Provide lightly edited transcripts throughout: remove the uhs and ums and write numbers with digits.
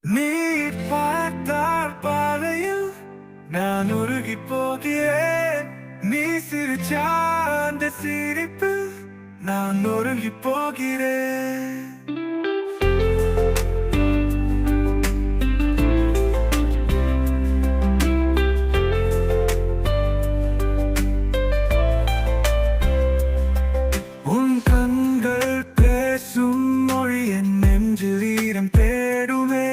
நீ பார்த்தால் பாதையில் நான் உருகி போகிறேன். நீ சிரிச்சா அந்த சிரிப்பு நான் நொறுங்கி போகிறேன். உன் கண்கள் பேசும் மொழி என் நெஞ்சில் ஈரம் தேடுமே.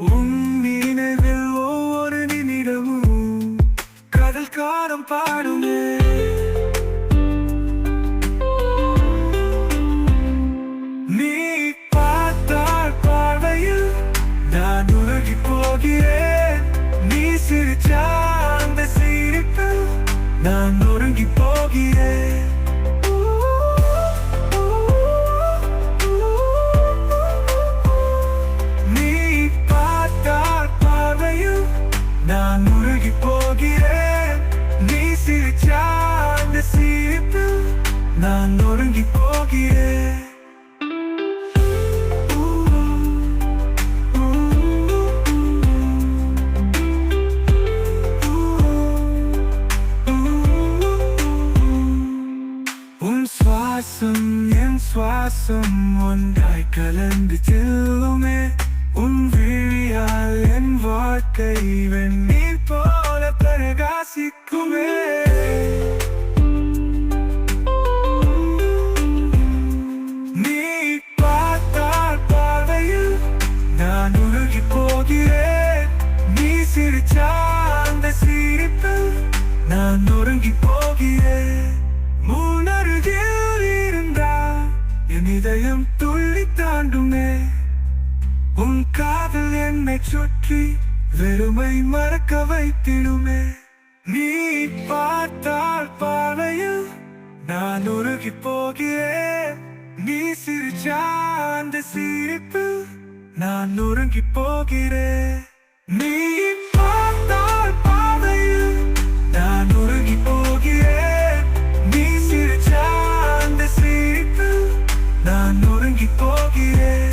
உன் நினைவில் ஒவ்வொரு நிமிடமும் கடல் காரம் பாடுமே. நீ பார்த்தால் பார்வையில் நான் உருகி போகிறேன். நீ சிரிச்சா அந்த சிரிப்பில் நான் நொறுங்கி போகிறேன். நான் உருகி போகிறேன். நீ சிரிச்சா அந்த சிரிப்பில் நான் நொறுங்கி போகிறேன். உன் சுவாசம் என் சுவாசம் ஒன்றாய் கலந்து செல்லுமே. உன் விழியால் என் வாழ்க்கை வெந்நீர் போல பிரகாசிக்குமே. நீ பார்த்தால் பார்வையில் நான் உருகி போகிறேன். நீ சிரிச்சா அந்த சிரிப்பில் நான் நொறுங்கி போகிறேன். முன்னருகில் இருந்தா என் இதயம் துள்ளி தாண்டுமே. உன் காதல் என்னை சுற்றி வெறுமை மறக்க வைத்திடுமே. நீ பார்த்தால் பார்வையில் நான் உருகி போகிறேன். நீ சிரிச்சா அந்த சிரிப்பில் நான் நொறுங்கி போகிறேன். நீ பார்த்தால் பார்வையில் நான் உருகி போகிறேன். நீ சிரிச்சா அந்த சிரிப்பில் நான் நொறுங்கி போகிறேன்.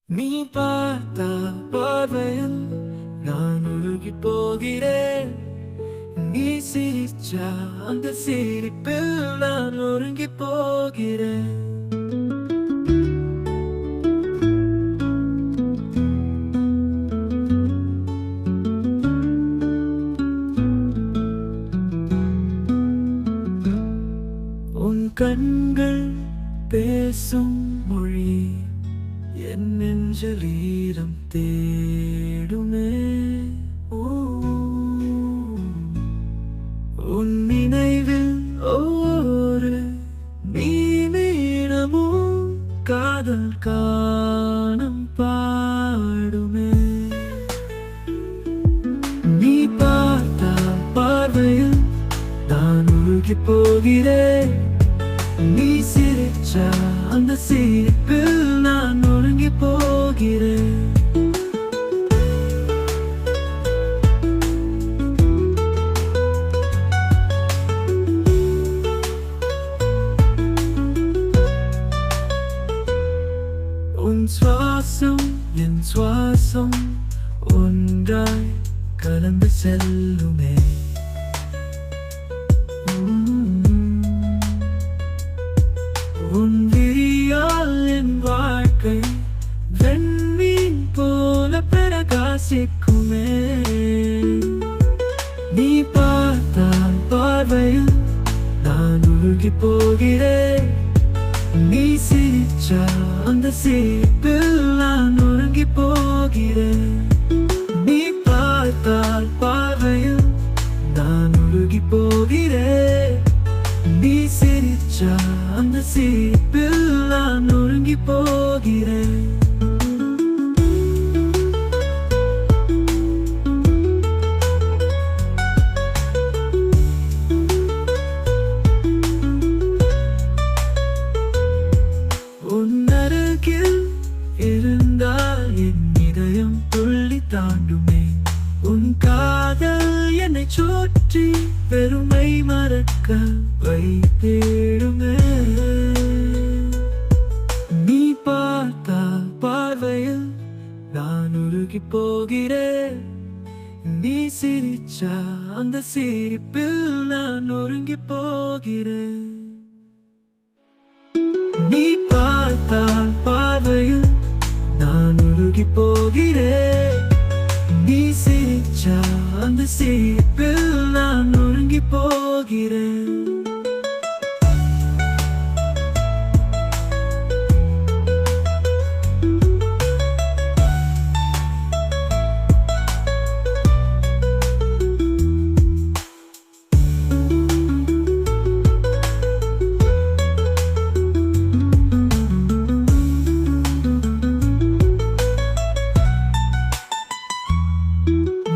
நீ பார்த்த பார்வையில் நான் உருகி போகிறேன். நீ சிரிச்சா அந்த சிரிப்பில் நான் நொறுங்கி போகிறேன். உன் கண்கள் பேசும் மொழி என் நெஞ்சில் ஈரம் தேடுமே. உன் நினைவில் ஒவ்வொரு நிமிடமும் காதல் கானம் பாடுமே. நீ பார்த்த பார்வையில் நான் உருகி போகிறேன். நீ சிரிச்சா அந்த சிரிப்பில் நான் நொறுங்கி போகிறேன். உன் சுவாசம் என் சுவாசம் ஒன்றாய் கலந்து செல்லுமே. உன் விழியால் என் வாழ்க்கை வெண்மீன் போல பிரகாசிக்குமே. நீ பார்த்தால் பார்வையில் நான் உருகி போகிறேன். நீ சிரிச்சா அந்த சிரிப்பில் நான் நொறுங்கி போகிறேன். நீ பார்த்தால் பார்வையில் நான் உருகி போகிறேன். நீ சிரிச்சா அந்த சிரிப்பில் நான் நொறுங்கி போகிறேன். உன் அருகில் இரு உருகி போகிறேன். நீ சிரிச்சா அந்த சிரிப்பில் நான் உருகி போகிறேன். நீ பார்த்தால் பார்வையில் நான் உருகி போகிறேன். நீ சிரிச்சா அந்த சிரிப்பில் நான் உருகி போகிறேன்.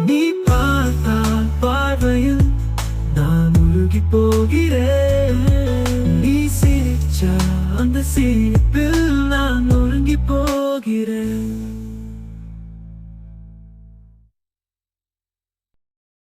நீ பார்த்தால் பார்வையில் நான் உருகி போகிறேன். நீ சிரிச்சா அந்த சிரிப்பில் நான் உருகி போகிறேன்.